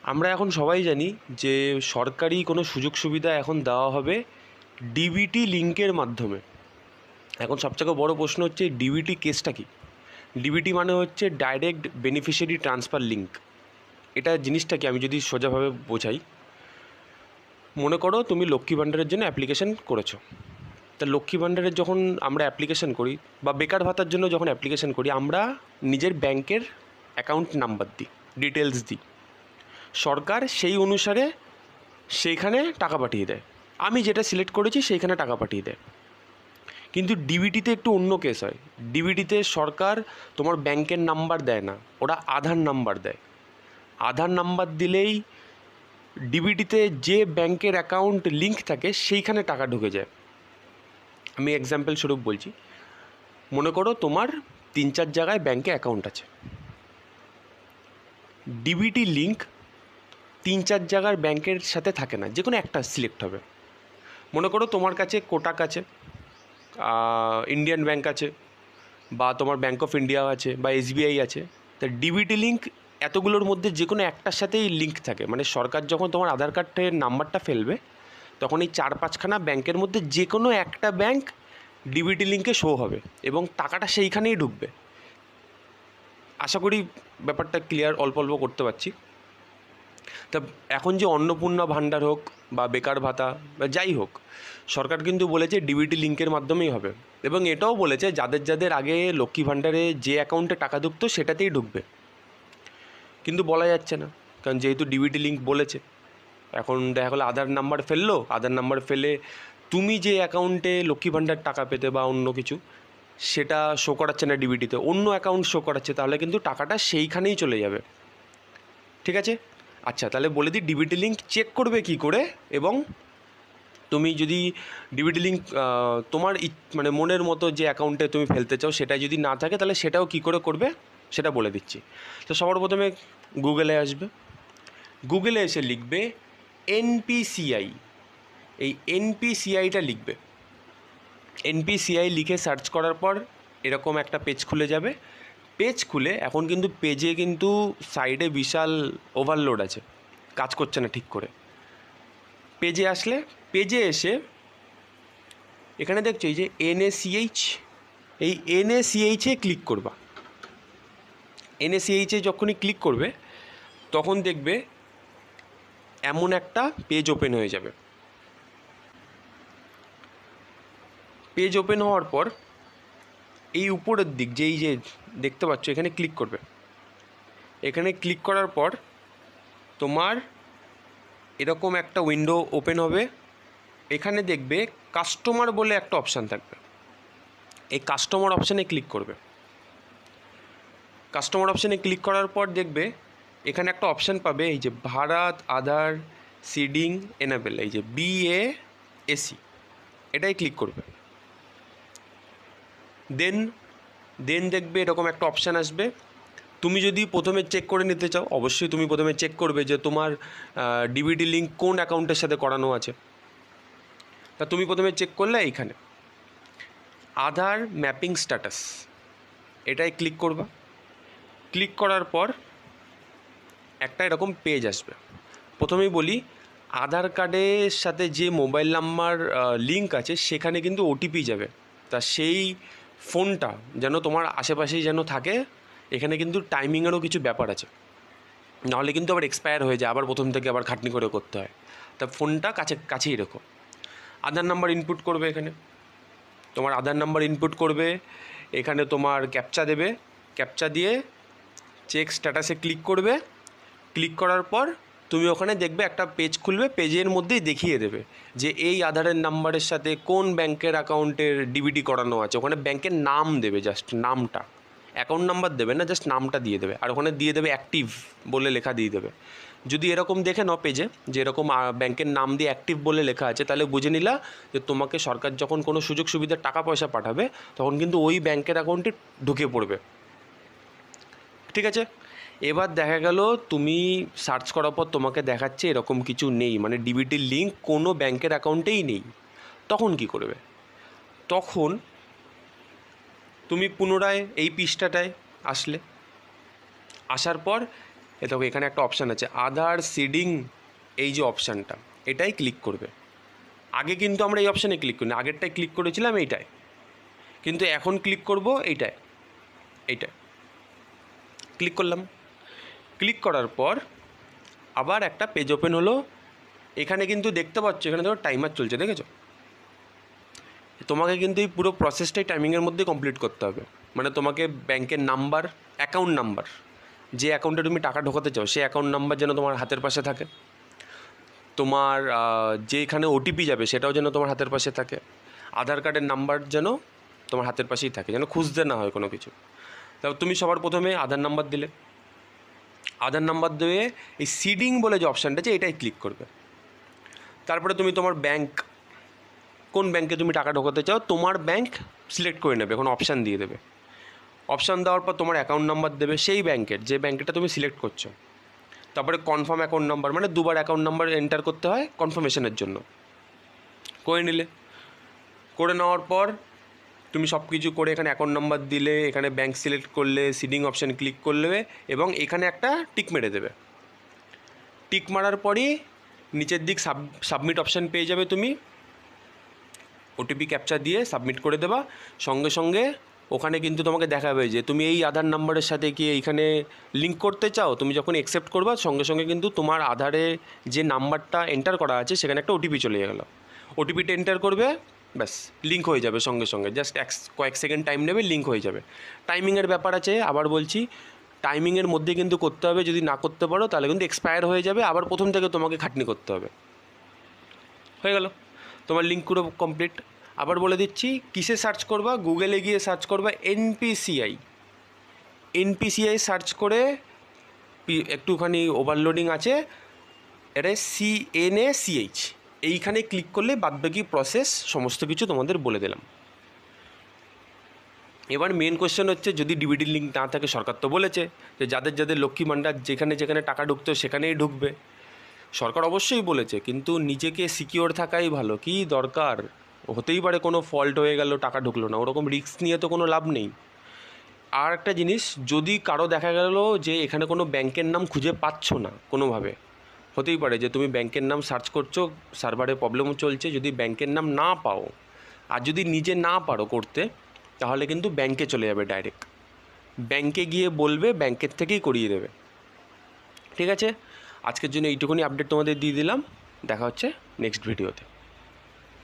আমরা এখন সবাই জানি যে সরকারি কোনো সুযোগ সুবিধা এখন দেওয়া হবে ডিবিটি লিঙ্কের মাধ্যমে। এখন সবথেকে বড় প্রশ্ন হচ্ছে ডিবিটি কেসটা কি? ডিবিটি মানে হচ্ছে ডাইরেক্ট বেনিফিশিয়ারি ট্রান্সফার লিঙ্ক। এটা জিনিসটা কি আমি যদি সোজাভাবে বোঝাই, মনে করো তুমি লক্ষ্মী ভাণ্ডারের জন্য অ্যাপ্লিকেশন করেছো। তা লক্ষ্মী ভাণ্ডারের যখন আমরা অ্যাপ্লিকেশন করি বা বেকার ভাতার জন্য যখন অ্যাপ্লিকেশন করি, আমরা নিজের ব্যাংকের অ্যাকাউন্ট নাম্বার দিই, ডিটেলস দিই। সরকার সেই অনুসারে সেইখানে টাকা পাঠিয়ে দেয়। আমি যেটা সিলেক্ট করেছি সেইখানে টাকা পাঠিয়ে দেয়। কিন্তু ডিবিটিতে একটু অন্য কেস হয়। ডিবিটিতে সরকার তোমার ব্যাংকের নাম্বার দেয় না, ওরা আধার নাম্বার দেয়। আধার নাম্বার দিলেই ডিবিটিতে যে ব্যাংকের অ্যাকাউন্ট লিঙ্ক থাকে সেইখানে টাকা ঢুকে যায়। আমি এক্সাম্পল স্বরূপ বলছি, মনে করো তোমার 3-4 জায়গায় ব্যাংকে অ্যাকাউন্ট আছে। ডিবিটি লিঙ্ক 3-4 জায়গার ব্যাংকের সাথে থাকে না, যে কোনো একটা সিলেক্ট হবে। মনে করো তোমার কাছে কোটাক আছে, ইন্ডিয়ান ব্যাংক আছে, বা তোমার ব্যাংক অফ ইন্ডিয়া আছে, বা এসবিআই আছে। তা ডিবিটি লিঙ্ক এতগুলোর মধ্যে যে কোনো একটার সাথেই লিঙ্ক থাকে। মানে সরকার যখন তোমার আধার কার্ডের নাম্বারটা ফেলবে, তখন এই 4-5খানা ব্যাংকের মধ্যে যে কোনো একটা ব্যাংক ডিবিটি লিঙ্কে শো হবে এবং টাকাটা সেইখানেই ঢুকবে। আশা করি ব্যাপারটা ক্লিয়ার অল্প অল্প করতে পারছি। তা এখন যে অন্নপূর্ণা ভাণ্ডার হোক বা বেকার ভাতা বা যাই হোক, সরকার কিন্তু বলেছে ডিবিটি লিঙ্কের মাধ্যমেই হবে। এবং এটাও বলেছে যাদের যাদের আগে লক্ষ্মী ভাণ্ডারে যে অ্যাকাউন্টে টাকা ঢুকতো সেটাতেই ঢুকবে। কিন্তু বলা যাচ্ছে না, কারণ যেহেতু ডিবিটি লিঙ্ক বলেছে। এখন দেখা গেলো আধার নাম্বার ফেললো, আধার নাম্বার ফেলে তুমি যে অ্যাকাউন্টে লক্ষ্মী ভাণ্ডার টাকা পেতে বা অন্য কিছু, সেটা শো করাচ্ছে না ডিবিটিতে, অন্য অ্যাকাউন্ট শো করাচ্ছে, তাহলে কিন্তু টাকাটা সেইখানেই চলে যাবে। ঠিক আছে? আচ্ছা, তাহলে বলে দিই ডিবিটি লিঙ্ক চেক করবে কী করে। এবং তুমি যদি ডিবিটি লিঙ্ক তোমার মানে মনের মতো যে অ্যাকাউন্টে তুমি ফেলতে চাও সেটা যদি না থাকে, তাহলে সেটাও কী করে করবে সেটা বলে দিচ্ছি। তো সবার প্রথমে গুগলে আসবে, গুগলে এসে লিখবে এনপিসিআই। এই এনপিসিআইটা লিখবে। এনপিসিআই লিখে সার্চ করার পর এরকম একটা পেজ খুলে যাবে। পেজ খুলে এখন কিন্তু পেজে কিন্তু সাইডে বিশাল ওভারলোড আছে, কাজ করছে না ঠিক করে। পেজে আসলে, পেজে এসে এখানে দেখছো এই যে এনএসিএইচ, এই এনএসিএইচে ক্লিক করবা। এনএসিএইচে যখনই ক্লিক করবে তখন দেখবে এমন একটা পেজ ওপেন হয়ে যাবে। পেজ ওপেন হওয়ার পর এই উপরের দিক যেই যে দেখতে পাচ্ছ এখানে ক্লিক করবে। এখানে ক্লিক করার পর তোমার এরকম একটা উইন্ডো ওপেন হবে। এখানে দেখবে কাস্টমার বলে একটা অপশান থাকবে, এই কাস্টমার অপশানে ক্লিক করবে। কাস্টমার অপশানে ক্লিক করার পর দেখবে এখানে একটা অপশান পাবে, এই যে ভারত আধার সিডিং এনেবেল, এই যে BASE, এটাই ক্লিক করবে। দেন দেখবে এরকম একটা অপশান আসবে। তুমি যদি প্রথমে চেক করে নিতে চাও, অবশ্যই তুমি প্রথমে চেক করবে যে তোমার ডিবিটি লিঙ্ক কোন অ্যাকাউন্টের সাথে করানো আছে। তা তুমি প্রথমে চেক করলে এইখানে আধার ম্যাপিং স্ট্যাটাস, এটাই ক্লিক করবা। ক্লিক করার পর একটা এরকম পেজ আসবে। প্রথমেই বলি, আধার কার্ডের সাথে যে মোবাইল নাম্বার লিঙ্ক আছে সেখানে কিন্তু ওটিপি যাবে। তা সেই ফোনটা যেন তোমার আশেপাশেই যেন থাকে। এখানে কিন্তু টাইমিংয়েরও কিছু ব্যাপার আছে, নাহলে কিন্তু আবার এক্সপায়ার হয়ে যায়, আবার প্রথম থেকে আবার খাটনি করে করতে হয়। তা ফোনটা কাছেই রেখো। আধার নাম্বার ইনপুট করবে, এখানে তোমার আধার নাম্বার ইনপুট করবে। এখানে তোমার ক্যাপচা দেবে, ক্যাপচা দিয়ে চেক স্ট্যাটাসে ক্লিক করবে। ক্লিক করার পর তুমি ওখানে দেখবে একটা পেজ খুলবে, পেজের মধ্যেই দেখিয়ে দেবে যে এই আধারের নাম্বারের সাথে কোন ব্যাংকের অ্যাকাউন্টের ডিবিটি করানো আছে। ওখানে ব্যাংকের নাম দেবে, জাস্ট নামটা, অ্যাকাউন্ট নাম্বার দেবে না, জাস্ট নামটা দিয়ে দেবে। আর ওখানে দিয়ে দেবে অ্যাক্টিভ বলে লেখা দিয়ে দেবে। যদি এরকম দেখে নাও পেজে যে এরকম ব্যাংকের নাম দিয়ে অ্যাক্টিভ বলে লেখা আছে, তাহলে বুঝে নিলা যে তোমাকে সরকার যখন কোনো সুযোগ সুবিধার টাকা পয়সা পাঠাবে তখন কিন্তু ওই ব্যাংকের অ্যাকাউন্টে ঢুকে পড়বে। ঠিক আছে? এবার দেখা গেল তুমি সার্চ করার পর তোমাকে দেখাচ্ছে এরকম কিছু নেই, মানে ডিবিটির লিঙ্ক কোনো ব্যাংকের অ্যাকাউন্টেই নেই। তখন কি করবে? তখন তুমি পুনরায় এই পৃষ্ঠাটায় আসলে, আসার পর এ দেখো এখানে একটা অপশান আছে আধার সিডিং, এই যে অপশানটা এটাই ক্লিক করবে। আগে কিন্তু আমরা এই অপশানে ক্লিক করিনি, আগেরটায় ক্লিক করেছিলাম এইটায়, কিন্তু এখন ক্লিক করব এইটায় ক্লিক করলাম। ক্লিক করার পর আবার একটা পেজ ওপেন হলো। এখানে কিন্তু দেখতে পাচ্ছ এখানে ধরো টাইমার চলছে, দেখেছো? তোমাকে কিন্তু এই পুরো প্রসেসটাই টাইমিংয়ের মধ্যে কমপ্লিট করতে হবে। মানে তোমাকে ব্যাংকের নাম্বার, অ্যাকাউন্ট নাম্বার, যে অ্যাকাউন্টে তুমি টাকা ঢোকাতে চাও সেই অ্যাকাউন্ট নাম্বার যেন তোমার হাতের পাশে থাকে, তোমার যেখানে ওটিপি যাবে সেটাও যেন তোমার হাতের পাশে থাকে, আধার কার্ডের নাম্বার যেন তোমার হাতের পাশেই থাকে, যেন খুঁজতে না হয় কোনো কিছু। তারপর তুমি সবার প্রথমে আধার নাম্বার দিলে, আধার নাম্বার দিয়ে এই সিডিং বলে যে অপশানটা আছে এটাই ক্লিক করবে। তারপরে তুমি তোমার ব্যাংক, কোন ব্যাংকে তুমি টাকা ঢোকাতে চাও তোমার ব্যাংক সিলেক্ট করে নেবে, এখন অপশান দিয়ে দেবে। অপশান দেওয়ার পর তোমার অ্যাকাউন্ট নাম্বার দেবে সেই ব্যাংকের, যে ব্যাংকটা তুমি সিলেক্ট করছো। তারপরে কনফার্ম অ্যাকাউন্ট নাম্বার, মানে দুবার অ্যাকাউন্ট নাম্বার এন্টার করতে হয় কনফার্মেশনের জন্য। করে নিলে, করে নেওয়ার পর তুমি সব কিছু করে এখানে অ্যাকাউন্ট নাম্বার দিলে, এখানে ব্যাংক সিলেক্ট করলে, সিডিং অপশান ক্লিক করলে এবং এখানে একটা টিক মেরে দেবে। টিক মারার পরই নিচের দিক সাবমিট অপশান পেয়ে যাবে তুমি। ওটিপি ক্যাপচা দিয়ে সাবমিট করে দেবা, সঙ্গে সঙ্গে ওখানে কিন্তু তোমাকে দেখাবে যে তুমি এই আধার নাম্বারের সাথে কি এইখানে লিঙ্ক করতে চাও। তুমি যখন অ্যাকসেপ্ট করবা সঙ্গে সঙ্গে কিন্তু তোমার আধারে যে নাম্বারটা এন্টার করা আছে সেখানে একটা ওটিপি চলে গেল। ওটিপিটা এন্টার করবে, ব্যাস লিঙ্ক হয়ে যাবে সঙ্গে সঙ্গে, জাস্ট কয়েক সেকেন্ড টাইম নেবে, লিঙ্ক হয়ে যাবে। টাইমিংয়ের ব্যাপার আছে, আবার বলছি টাইমিংয়ের মধ্যে কিন্তু করতে হবে, যদি না করতে পারো তাহলে কিন্তু এক্সপায়ার হয়ে যাবে, আবার প্রথম থেকে তোমাকে খাটনি করতে হবে। হয়ে গেল তোমার লিঙ্ক পুরো কমপ্লিট। আবার বলে দিচ্ছি কিসে সার্চ করবা, গুগলে গিয়ে সার্চ করবা এনপিসিআই সার্চ করে, একটুখানি ওভারলোডিং আছে, এটা CNACH, এইখানে ক্লিক করলে বাদবাকি প্রসেস সমস্ত কিছু তোমাদের বলে দিলাম। এবার মেন কোয়েশ্চেন হচ্ছে যদি ডিবিটি লিঙ্ক না থাকে, সরকার তো বলেছে যে যাদের যাদের লক্ষ্মী ভাণ্ডার যেখানে যেখানে টাকা ঢুকতো সেখানেই ঢুকবে, সরকার অবশ্যই বলেছে, কিন্তু নিজেকে সিকিওর থাকাই ভালো। কি দরকার, হতেই পারে কোনো ফল্ট হয়ে গেল টাকা ঢুকলো না, ওরকম রিস্ক নিয়ে তো কোনো লাভ নেই। আর একটা জিনিস, যদি কারো দেখা গেল যে এখানে কোনো ব্যাংকের নাম খুঁজে পাচ্ছ না কোনোভাবে, হতেই পারে যে তুমি ব্যাংকের নাম সার্চ করছো, সার্ভারে প্রবলেমও চলছে, যদি ব্যাংকের নাম না পাও আর যদি নিজে না পারো করতে, তাহলে কিন্তু ব্যাংকে চলে যাবে ডাইরেক্ট, ব্যাংকে গিয়ে বলবে, ব্যাংকের থেকেই করিয়ে দেবে। ঠিক আছে, আজকের জন্য এইটুকুনি আপডেট তোমাদের দিয়ে দিলাম, দেখা হচ্ছে নেক্সট ভিডিওতে।